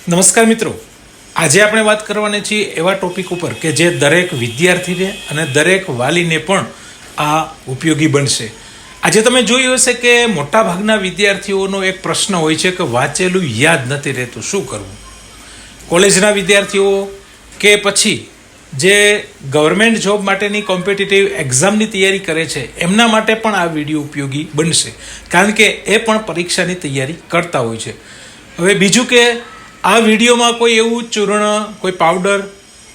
નમસ્કાર મિત્રો, આજે આપણે વાત કરવાની છીએ એવા ટોપિક ઉપર કે જે દરેક વિદ્યાર્થીને અને દરેક વાલીને પણ આ ઉપયોગી બનશે. આજે તમે જોયું હશે કે મોટાભાગના વિદ્યાર્થીઓનો એક પ્રશ્ન હોય છે કે વાંચેલું યાદ નથી રહેતું, શું કરવું? કોલેજના વિદ્યાર્થીઓ કે પછી જે ગવર્મેન્ટ જોબ માટેની કોમ્પિટિટિવ એક્ઝામની તૈયારી કરે છે એમના માટે પણ આ વિડીયો ઉપયોગી બનશે, કારણ કે એ પણ પરીક્ષાની તૈયારી કરતા હોય છે. હવે બીજું કે આ વિડીયોમાં કોઈ એવું ચૂર્ણ, કોઈ પાવડર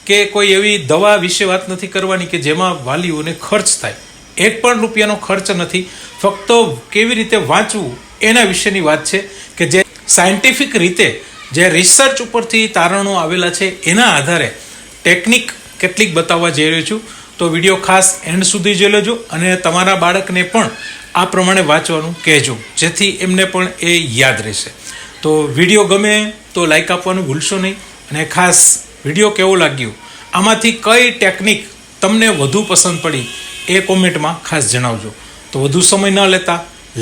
કે કોઈ એવી દવા વિશે વાત નથી કરવાની કે જેમાં વાલીઓને ખર્ચ થાય. એક પણ રૂપિયાનો ખર્ચ નથી, ફક્ત કેવી રીતે વાંચવું એના વિશેની વાત છે કે જે સાયન્ટિફિક રીતે જે રિસર્ચ ઉપરથી તારણો આવેલા છે એના આધારે ટેકનિક કેટલીક બતાવવા જઈ રહ્યો છું. તો વિડીયો ખાસ એન્ડ સુધી જોઈ લેજો અને તમારા બાળકને પણ આ પ્રમાણે વાંચવાનું કહેજો, જેથી એમને પણ એ યાદ રહેશે. તો વિડીયો ગમે તો લાઈક આપવાનું ભૂલશો નહીં, અને ખાસ વિડીયો કેવો લાગ્યો, આમાંથી કઈ ટેકનિક તમને વધુ પસંદ પડી એ કોમેન્ટમાં ખાસ જણાવજો. તો વધુ સમય ન લેતા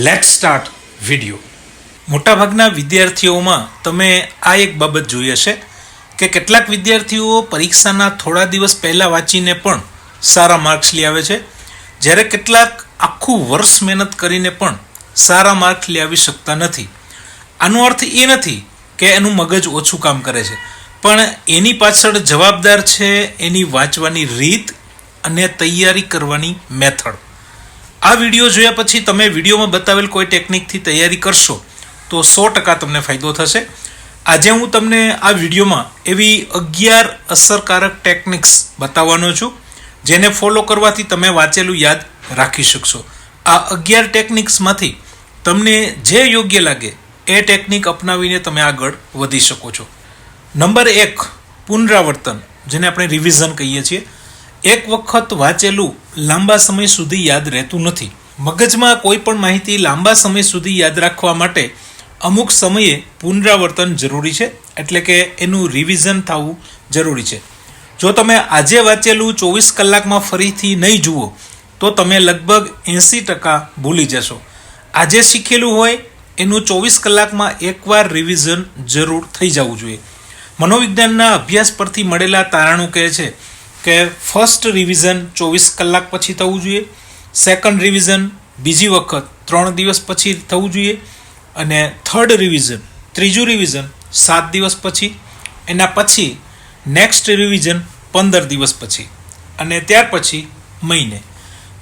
લેટ્સ સ્ટાર્ટ વિડીયો. મોટાભાગના વિદ્યાર્થીઓમાં તમે આ એક બાબત જોઈ હશે કે કેટલાક વિદ્યાર્થીઓ પરીક્ષાના થોડા દિવસ પહેલાં વાંચીને પણ સારા માર્ક્સ લઈ આવે છે, જ્યારે કેટલાક આખું વર્ષ મહેનત કરીને પણ સારા માર્ક્સ લઈ આવી શકતા નથી. આનો અર્થ એ નથી કે એનું મગજ ઓછું કામ કરે છે, પણ એની પાછળ જવાબદાર છે એની વાંચવાની રીત અને તૈયારી કરવાની મેથડ. આ વિડીયો જોયા પછી તમે વિડીયોમાં બતાવેલ કોઈ ટેકનિકથી તૈયારી કરશો તો 100% તમને ફાયદો થશે. આજે હું તમને આ વિડીયોમાં એવી 11 અસરકારક ટેકનિક્સ બતાવવાનો છું જેને ફોલો કરવાથી તમે વાંચેલું યાદ રાખી શકશો. આ 11 ટેકનિક્સમાંથી તમને જે યોગ્ય લાગે એ ટેકનિક અપનાવીને તમે આગળ વધી શકો છો. નંબર 1, પુનરાવર્તન, જેને આપણે રિવિઝન કહીએ છીએ. એક વખત વાંચેલું લાંબા સમય સુધી યાદ રહેતું નથી. મગજમાં કોઈ પણ માહિતી લાંબા સમય સુધી યાદ રાખવા માટે અમુક સમયે પુનરાવર્તન જરૂરી છે, એટલે કે એનું રિવિઝન થવું જરૂરી છે. જો તમે આજે વાંચેલું 24 કલાકમાં ફરીથી નહીં જુઓ તો તમે લગભગ 80% ભૂલી જશો. આજે શીખેલું હોય એનું 24 કલાકમાં એકવાર રિવિઝન જરૂર થઈ જવું જોઈએ. મનોવિજ્ઞાનના અભ્યાસ પરથી મળેલા તારણો કહે છે કે ફર્સ્ટ રિવિઝન 24 કલાક પછી થવું જોઈએ, સેકન્ડ રિવિઝન બીજી વખત 3 દિવસ પછી થવું જોઈએ, અને થર્ડ રિવિઝન, ત્રીજું રિવિઝન 7 દિવસ પછી, એના પછી નેક્સ્ટ રિવિઝન 15 દિવસ પછી, અને ત્યાર પછી મહિને.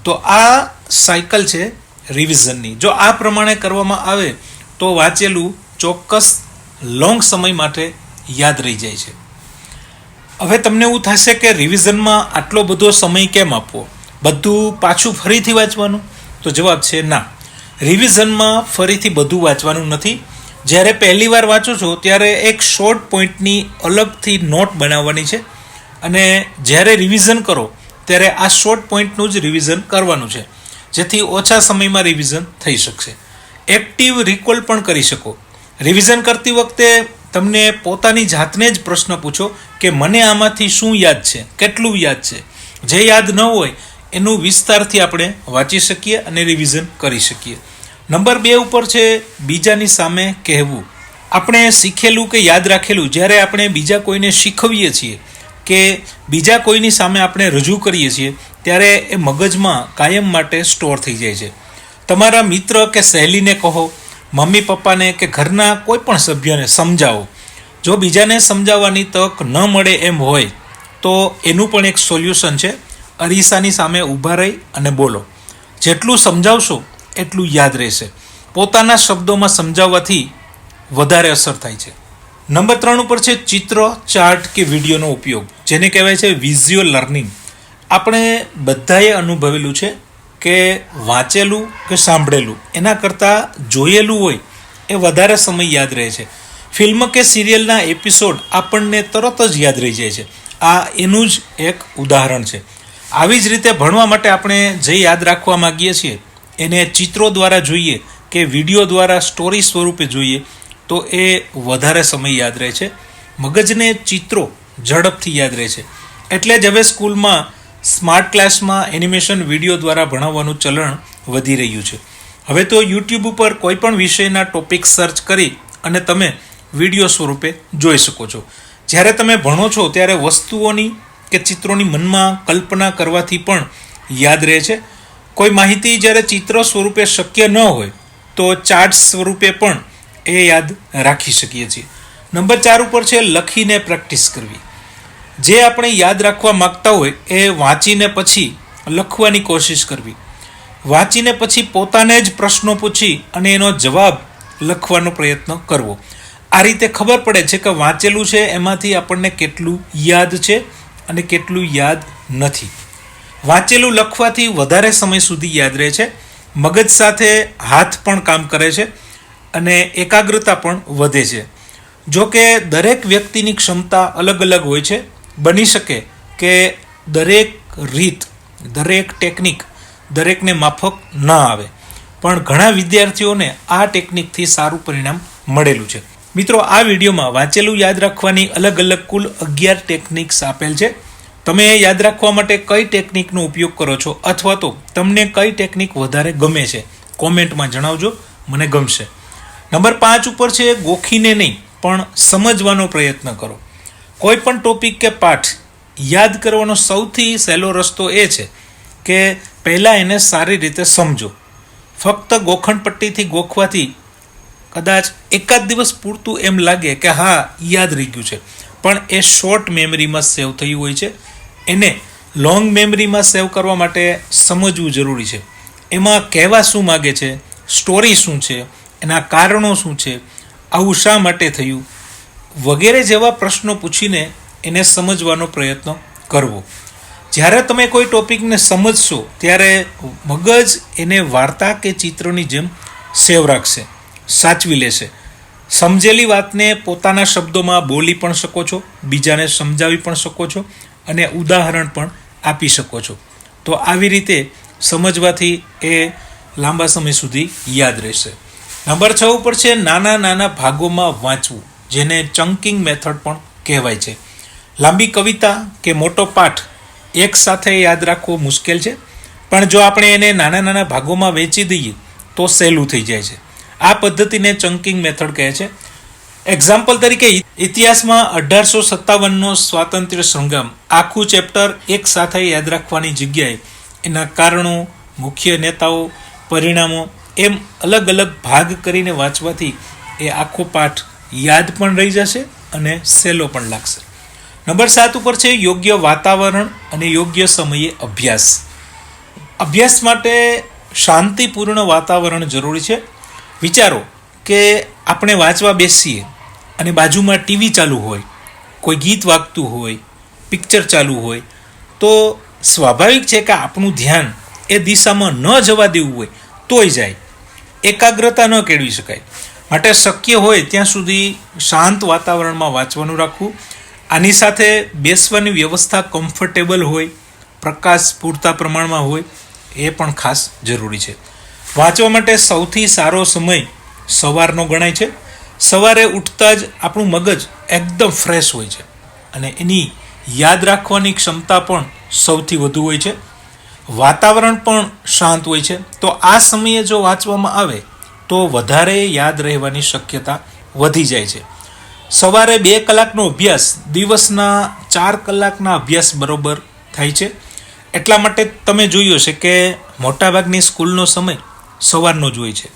તો આ સાયકલ છે રિવિઝનની. જો આ પ્રમાણે કરવામાં આવે તો વાંચેલું ચોક્કસ લોંગ સમય માટે યાદ રહી જાય છે. હવે તમને એવું થશે કે રિવિઝનમાં આટલો બધો સમય કેમ આપવો, બધું પાછું ફરીથી વાંચવાનું? તો જવાબ છે ના. રિવિઝનમાં ફરીથી બધું વાંચવાનું નથી. જ્યારે પહેલી વાર વાંચો છો ત્યારે એક શોર્ટ પોઈન્ટની અલગથી નોટ બનાવવાની છે, અને જ્યારે રિવિઝન કરો ત્યારે આ શોર્ટ પોઈન્ટનું જ રિવિઝન કરવાનું છે, જેથી ઓછા સમયમાં રિવિઝન થઈ શકશે. એક્ટિવ રિકોલ પણ કરી શકો. રિવિઝન કરતી વખતે તમને પોતાની જાતને જ પ્રશ્ન પૂછો કે મને આમાંથી શું યાદ છે, કેટલું યાદ છે. જે યાદ ન હોય એનું વિસ્તારથી આપણે વાંચી શકીએ અને રિવિઝન કરી શકીએ. નંબર 2 ઉપર છે બીજાની સામે કહેવું. આપણે શીખેલું કે યાદ રાખેલું જ્યારે આપણે બીજા કોઈને શીખવીએ છીએ કે બીજા કોઈની સામે આપણે રજૂ કરીએ છીએ ત્યારે એ મગજમાં કાયમ માટે સ્ટોર થઈ જાય છે. તમારા મિત્ર કે સહેલીને કહો, મમ્મી પપ્પાને કે ઘરના કોઈ પણ સભ્યને સમજાવો. જો બીજાને સમજાવવાની તક ન મળે એમ હોય તો એનું પણ એક સોલ્યુશન છે. અરીસાની સામે ઊભા રહી અને બોલો. જેટલું સમજાવશો એટલું યાદ રહેશે. પોતાના શબ્દોમાં સમજાવવાથી વધારે અસર થાય છે. નંબર 3 ઉપર છે ચિત્ર, ચાર્ટ કે વિડીયોનો ઉપયોગ, જેને કહેવાય છે વિઝ્યુઅલ લર્નિંગ. આપણે બધાએ અનુભવેલું છે કે વાંચેલું કે સાંભળેલું એના કરતાં જોયેલું હોય એ વધારે સમય યાદ રહે છે. ફિલ્મ કે સિરિયલના એપિસોડ આપણને તરત જ યાદ રહી જાય છે. આ એનું જ એક ઉદાહરણ છે. આવી જ રીતે ભણવા માટે આપણે જે યાદ રાખવા માગીએ છીએ એને ચિત્રો દ્વારા જોઈએ કે વિડીયો દ્વારા સ્ટોરી સ્વરૂપે જોઈએ તો એ વધારે સમય યાદ રહે છે. મગજને ચિત્રો ઝડપથી યાદ રહે છે. એટલે જ હવે સ્કૂલમાં સ્માર્ટ ક્લાસમાં એનિમેશન વિડીયો દ્વારા ભણાવવાનું ચલણ વધી રહ્યું છે. હવે તો યુટ્યુબ ઉપર કોઈ પણ વિષયના ટોપિક સર્ચ કરી અને તમે વિડીયો સ્વરૂપે જોઈ શકો છો. જ્યારે તમે ભણો છો ત્યારે વસ્તુઓની કે ચિત્રોની મનમાં કલ્પના કરવાથી પણ યાદ રહે છે. કોઈ માહિતી જ્યારે ચિત્ર સ્વરૂપે શક્ય ન હોય તો ચાર્ટ સ્વરૂપે પણ એ યાદ રાખી શકીએ છીએ. નંબર 4 ઉપર છે લખીને પ્રેક્ટિસ કરવી. જે આપણે યાદ રાખવા માગતા હોય એ વાંચીને પછી લખવાની કોશિશ કરવી. વાંચીને પછી પોતાને જ પ્રશ્નો પૂછી અને એનો જવાબ લખવાનો પ્રયત્ન કરવો. આ રીતે ખબર પડે છે કે વાંચેલું છે એમાંથી આપણને કેટલું યાદ છે અને કેટલું યાદ નથી. વાંચેલું લખવાથી વધારે સમય સુધી યાદ રહે છે. મગજ સાથે હાથ પણ કામ કરે છે અને એકાગ્રતા પણ વધે છે. જો કે દરેક વ્યક્તિની ક્ષમતા અલગ અલગ હોય છે. બની શકે કે દરેક રીત, દરેક ટેકનિક દરેકને માફક ન આવે, પણ ઘણા વિદ્યાર્થીઓને આ ટેકનિકથી સારું પરિણામ મળેલું છે. મિત્રો, આ વિડીયોમાં વાંચેલું યાદ રાખવાની અલગ અલગ કુલ 11 ટેકનિક્સ આપેલ છે. તમે યાદ રાખવા માટે કઈ ટેકનિકનો ઉપયોગ કરો છો અથવા તો તમને કઈ ટેકનિક વધારે ગમે છે કોમેન્ટમાં જણાવજો, મને ગમશે. નંબર 5 ઉપર છે ગોખીને નહીં પણ સમજવાનો પ્રયત્ન કરો. કોઈ પણ ટોપિક કે પાઠ યાદ કરવાનો સૌથી સહેલો રસ્તો એ છે કે પહેલાં એને સારી રીતે સમજો. ફક્ત ગોખણપટ્ટીથી ગોખવાથી કદાચ એકાદ દિવસ પૂરતું એમ લાગે કે હા યાદ રહી ગયું છે, પણ એ શોર્ટ મેમરીમાં સેવ થયું હોય છે. એને લોંગ મેમરીમાં સેવ કરવા માટે સમજવું જરૂરી છે. એમાં કહેવા શું માગે છે, સ્ટોરી શું છે, એના કારણો શું છે, આવું શા માટે થયું વગેરે જેવા પ્રશ્નો પૂછીને એને સમજવાનો પ્રયત્ન કરવો. જ્યારે તમે કોઈ ટોપિકને સમજશો ત્યારે મગજ એને વાર્તા કે ચિત્રની જેમ સેવ રાખશે, સાચવી લેશે. સમજેલી વાતને પોતાના શબ્દોમાં બોલી પણ શકો છો, બીજાને સમજાવી પણ શકો છો અને ઉદાહરણ પણ આપી શકો છો. તો આવી રીતે સમજવાથી એ લાંબા સમય સુધી યાદ રહેશે. નંબર 6 ઉપર છે નાના નાના ભાગોમાં વાંચવું, જેને ચંકિંગ મેથડ પણ કહેવાય છે. લાંબી કવિતા કે મોટો પાઠ એક સાથે યાદ રાખવો મુશ્કેલ છે, પણ જો આપણે એને નાના નાના ભાગોમાં વહેંચી દઈએ તો સહેલું થઈ જાય છે. આ પદ્ધતિને ચંકિંગ મેથડ કહે છે. એક્ઝામ્પલ તરીકે ઇતિહાસમાં 1857નો સ્વાતંત્ર્ય સંગ્રામ આખું ચેપ્ટર એક સાથે યાદ રાખવાની જગ્યાએ એના કારણો, મુખ્ય નેતાઓ, પરિણામો એમ અલગ અલગ ભાગ કરીને વાંચવાથી એ આખો પાઠ યાદ પણ રહી જશે અને સહેલો પણ લાગશે. નંબર 7 ઉપર છે યોગ્ય વાતાવરણ અને યોગ્ય સમયે અભ્યાસ. અભ્યાસ માટે શાંતિપૂર્ણ વાતાવરણ જરૂરી છે. વિચારો કે આપણે વાંચવા બેસીએ અને બાજુમાં ટીવી ચાલુ હોય, કોઈ ગીત વાગતું હોય, પિક્ચર ચાલુ હોય, તો સ્વાભાવિક છે કે આપણું ધ્યાન એ દિશામાં ન જવા દેવું હોય તોય જાય, એકાગ્રતા ન કેળવી શકાય. માટે શક્ય હોય ત્યાં સુધી શાંત વાતાવરણમાં વાંચવાનું રાખવું. આની સાથે બેસવાની વ્યવસ્થા કમ્ફર્ટેબલ હોય, પ્રકાશ પૂરતા પ્રમાણમાં હોય એ પણ ખાસ જરૂરી છે. વાંચવા માટે સૌથી સારો સમય સવારનો ગણાય છે. સવારે ઉઠતા જ આપણું મગજ એકદમ ફ્રેશ હોય છે અને એની યાદ રાખવાની ક્ષમતા પણ સૌથી વધુ હોય છે. વાતાવરણ પણ શાંત હોય છે. તો આ સમયે જો વાંચવામાં આવે તો વધારે યાદ રહેવાની શક્યતા વધી જાય છે. સવારે 2 કલાકનો અભ્યાસ દિવસના 4 કલાકના અભ્યાસ બરોબર થાય છે. એટલા માટે તમે જોયું હશે કે મોટાભાગની સ્કૂલનો સમય સવારનો જ હોય છે.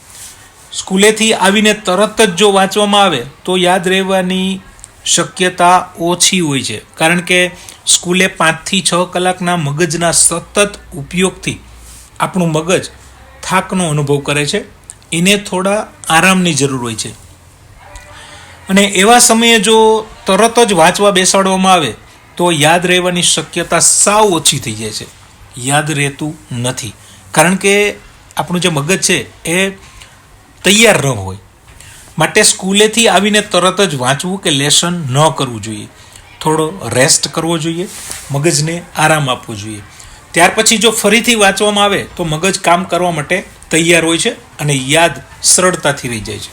સ્કૂલેથી આવીને તરત જ જો વાંચવામાં આવે તો યાદ રહેવાની શક્યતા ઓછી હોય છે, કારણ કે સ્કૂલે 5 થી 6 કલાકના મગજના સતત ઉપયોગથી આપણું મગજ થાકનો અનુભવ કરે છે. એને થોડા આરામની જરૂર હોય છે અને એવા સમયે જો તરત જ વાંચવા બેસાડવામાં આવે તો યાદ રહેવાની શક્યતા સાવ ઓછી થઈ જાય છે. યાદ રહેતું નથી, કારણ કે આપણું જે મગજ છે એ તૈયાર ન હોય. માટે સ્કૂલેથી આવીને તરત જ વાંચવું કે લેસન ન કરવું જોઈએ. થોડો રેસ્ટ કરવો જોઈએ, મગજને આરામ આપવો જોઈએ. ત્યાર પછી જો ફરીથી વાંચવામાં આવે તો મગજ કામ કરવા માટે તૈયાર હોય છે અને યાદ સરળતાથી રહી જાય છે.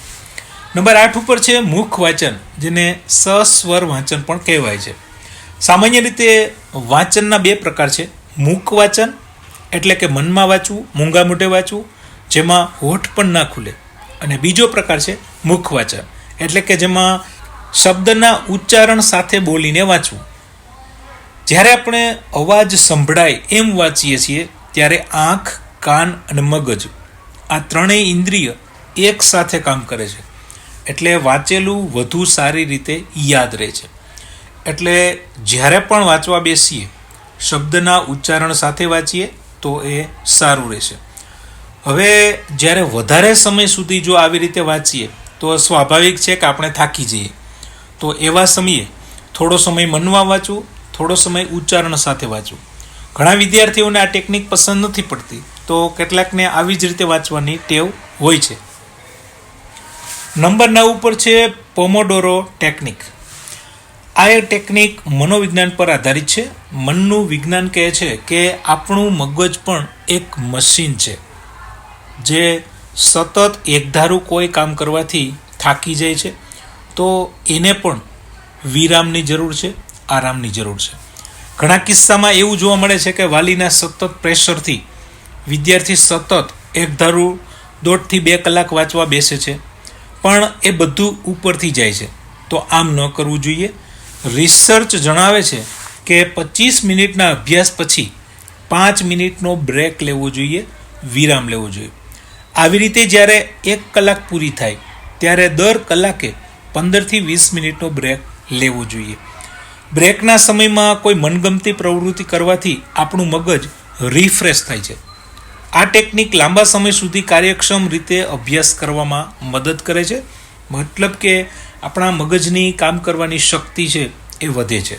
નંબર 8 ઉપર છે મુખ વાંચન, જેને સસ્વર વાંચન પણ કહેવાય છે. સામાન્ય રીતે વાંચનના 2 પ્રકાર છે. મુખ વાંચન એટલે કે મનમાં વાંચવું, મૂંગા મોઢે વાંચવું, જેમાં હોઠ પણ ના ખુલે, અને બીજો પ્રકાર છે મુખ વાંચન એટલે કે જેમાં શબ્દના ઉચ્ચારણ સાથે બોલીને વાંચવું. જ્યારે આપણે અવાજ સંભળાય એમ વાંચીએ છીએ ત્યારે આંખ, કાન અને મગજ આ ત્રણેય ઇન્દ્રિય એક સાથે કામ કરે છે. એટલે વાંચેલું વધુ સારી રીતે યાદ રહે છે. એટલે જ્યારે પણ વાંચવા બેસીએ શબ્દના ઉચ્ચારણ સાથે વાંચીએ તો એ સારું રહેશે. હવે જ્યારે વધારે સમય સુધી જો આવી રીતે વાંચીએ તો સ્વાભાવિક છે કે આપણે થાકી જઈએ. તો એવા સમયે થોડો સમય મનમાં વાંચવું, થોડો સમય ઉચ્ચારણ સાથે વાંચવું. ઘણા વિદ્યાર્થીઓને આ ટેકનિક પસંદ નથી પડતી, તો કેટલાકને આવી જ રીતે વાંચવાની ટેવ હોય છે. નંબર 9 ઉપર છે પોમોડોરો ટેકનિક. આ એ ટેકનિક મનોવિજ્ઞાન પર આધારિત છે. મનનું વિજ્ઞાન કહે છે કે આપણું મગજ પણ એક મશીન છે જે સતત એકધારું કોઈ કામ કરવાથી થાકી જાય છે. તો એને પણ વિરામની જરૂર છે, આરામની જરૂર છે. ઘણા કિસ્સામાં એવું જોવા મળે છે કે વાલીના સતત પ્રેશરથી વિદ્યાર્થી સતત એકધારું 1.5 થી 2 કલાક વાંચવા બેસે છે, પણ એ બધું ઉપરથી જાય છે. તો આમ ન કરવું જોઈએ. રિસર્ચ જણાવે છે કે 25 મિનિટના અભ્યાસ પછી 5 મિનિટનો બ્રેક લેવો જોઈએ, વિરામ લેવો જોઈએ. આવી રીતે જ્યારે 1 કલાક પૂરી થાય ત્યારે દર કલાકે 15 થી 20 મિનિટનો બ્રેક લેવો જોઈએ. બ્રેકના સમયમાં કોઈ મનગમતી પ્રવૃત્તિ કરવાથી આપણું મગજ રિફ્રેશ થાય છે. આ ટેકનિક લાંબા સમય સુધી કાર્યક્ષમ રીતે અભ્યાસ કરવામાં મદદ કરે છે. મતલબ કે આપણા મગજની કામ કરવાની શક્તિ છે એ વધે છે.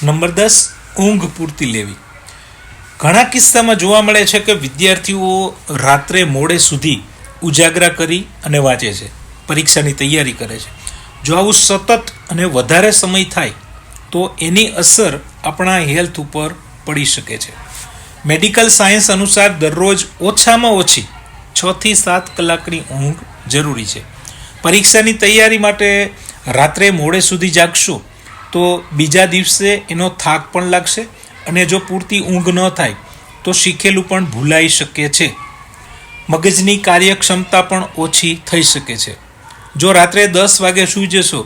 નંબર 10, ઊંઘ પૂરતી લેવી. ઘણા કિસ્સામાં જોવા મળે છે કે વિદ્યાર્થીઓ રાત્રે મોડે સુધી ઉજાગરા કરી અને વાંચે છે, પરીક્ષાની તૈયારી કરે છે. જો આવું સતત અને વધારે સમય થાય તો એની અસર આપણા હેલ્થ ઉપર પડી શકે છે. મેડિકલ સાયન્સ અનુસાર દરરોજ ઓછામાં ઓછી 6 થી 7 કલાકની ઊંઘ જરૂરી છે. પરીક્ષાની તૈયારી માટે રાત્રે મોડે સુધી જાગશો તો બીજા દિવસે એનો થાક પણ લાગશે અને જો પૂરતી ઊંઘ ન થાય તો શીખેલું પણ ભૂલાઈ શકે છે. મગજની કાર્યક્ષમતા પણ ઓછી થઈ શકે છે. જો રાત્રે 10 વાગે સૂઈ જશો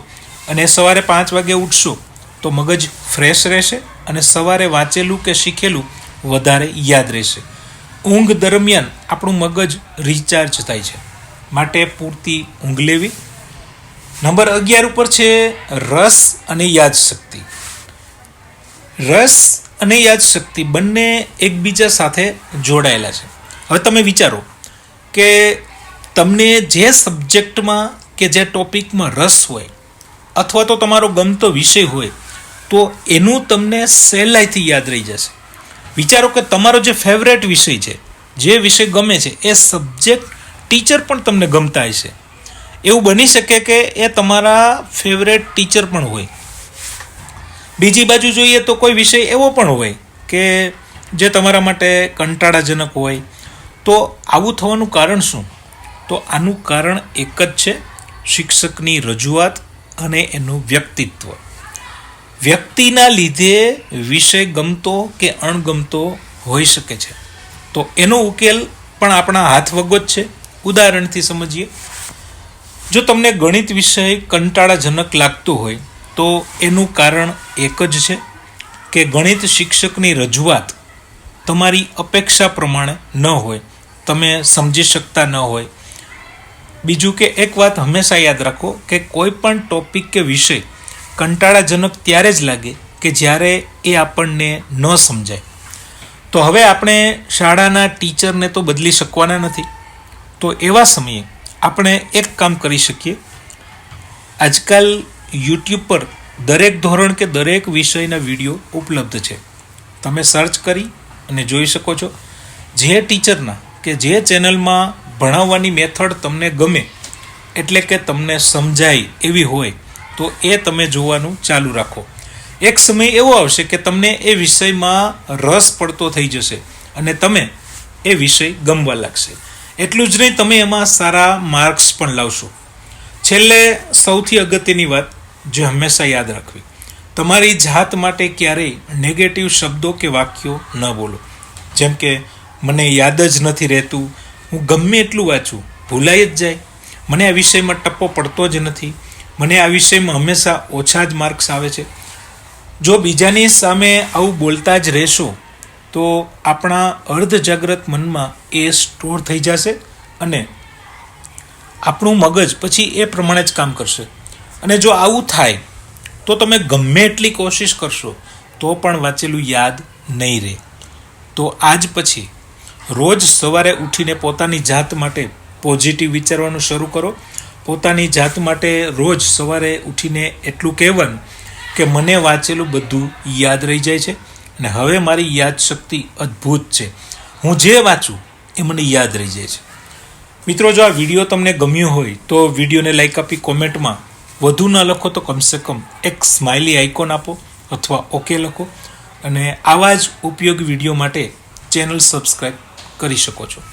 અને સવારે 5 વાગે ઉઠશો તો મગજ ફ્રેશ રહેશે અને સવારે વાંચેલું કે શીખેલું વધારે યાદ રહેશે. ઊંઘ દરમિયાન આપણું મગજ રિચાર્જ થાય છે, માટે પૂરતી ઊંઘ લેવી. નંબર 11 ઉપર છે રસ અને યાદશક્તિ. રસ અને યાદશક્તિ બંને એકબીજા સાથે જોડાયેલા છે. હવે તમે વિચારો કે તમને જે સબ્જેક્ટમાં કે જે ટોપિકમાં રસ હોય અથવા તો તમારો ગમતો વિષય હોય તો એનું તમને સહેલાઈથી યાદ રહી જશે. વિચારો કે તમારો જે ફેવરેટ વિષય છે, જે વિષય ગમે છે, એ સબ્જેક્ટ ટીચર પણ તમને ગમતા હશે. એવું બની શકે કે એ તમારા ફેવરેટ ટીચર પણ હોય. બીજી બાજુ જોઈએ તો કોઈ વિષય એવો પણ હોય કે જે તમારા માટે કંટાળાજનક હોય. તો આવું થવાનું કારણ શું? તો આનું કારણ એક જ છે, શિક્ષકની રજૂઆત અને એનું વ્યક્તિત્વ. વ્યક્તિના લીધે વિષય ગમતો કે અણગમતો હોઈ શકે છે. તો એનો ઉકેલ પણ આપણા હાથ વગો જ છે. ઉદાહરણથી સમજીએ. જો તમને ગણિત વિષય કંટાળાજનક લાગતો હોય તો એનું કારણ એક જ છે કે ગણિત શિક્ષકની રજૂઆત તમારી અપેક્ષા પ્રમાણે ન હોય, તમે સમજી શકતા ન હોય. બીજું કે એક વાત હંમેશા યાદ રાખો કે કોઈ પણ ટોપિક કે વિષય કંટાળાજનક ત્યારે જ લાગે કે જ્યારે એ આપણને ન સમજાય. તો હવે આપણે શાળાના ટીચરને તો બદલી શકવાના નથી. તો એવા સમયે આપણે એક કામ કરી શકીએ. આજકાલ યુટ્યુબ પર દરેક ધોરણ કે દરેક વિષયના વિડીયો ઉપલબ્ધ છે. તમે સર્ચ કરી અને જોઈ શકો છો. જે ટીચરના કે જે ચેનલમાં ભણાવવાની મેથડ તમને ગમે, એટલે કે તમને સમજાય એવી હોય તો એ તમે જોવાનું ચાલુ રાખો. એક સમય એવો આવશે કે તમને એ વિષયમાં રસ પડતો થઈ જશે અને તમે એ વિષય ગમવા લાગશે. એટલું જ નહીં, તમે એમાં સારા માર્ક્સ પણ લાવશો. છેલ્લે સૌથી અગત્યની વાત જે હંમેશા યાદ રાખવી, તમારી જાત માટે ક્યારેય નેગેટિવ શબ્દો કે વાક્યો ન બોલો. જેમ કે મને યાદ જ નથી રહેતું, હું ગમે એટલું વાંચું ભૂલાઈ જ જાય, મને આ વિષયમાં ટપ્પો પડતો જ નથી, મને આ વિષયમાં હંમેશા ઓછા જ માર્ક્સ આવે છે. જો બીજાની સામે આવું બોલતા જ રહેશો તો આપણા અર્ધજાગ્રત મનમાં એ સ્ટોર થઈ જશે અને આપણું મગજ પછી એ પ્રમાણે જ કામ કરશે. અને જો આવું થાય તો તમે ગમે એટલી કોશિશ કરશો તો પણ વાંચેલું યાદ નહીં રહે. તો આજ પછી રોજ સવારે ઉઠીને પોતાની જાત માટે પોઝિટિવ વિચારવાનું શરૂ કરો. પોતાની જાત માટે રોજ સવારે ઉઠીને એટલું કહેવાનું કે મને વાંચેલું બધું યાદ રહી જાય છે અને હવે મારી યાદશક્તિ અદ્ભુત છે, હું જે વાંચું એ મને યાદ રહી જાય છે. મિત્રો, જો આ વિડીયો તમને ગમ્યો હોય તો વિડીયોને લાઈક આપી કોમેન્ટમાં વધુ ન લખો તો કમસે કમ એક સ્માઇલી આઇકોન આપો અથવા ઓકે લખો. અને આવા જ ઉપયોગી વિડીયો માટે ચેનલ સબસ્ક્રાઈબ કરી શકો છો.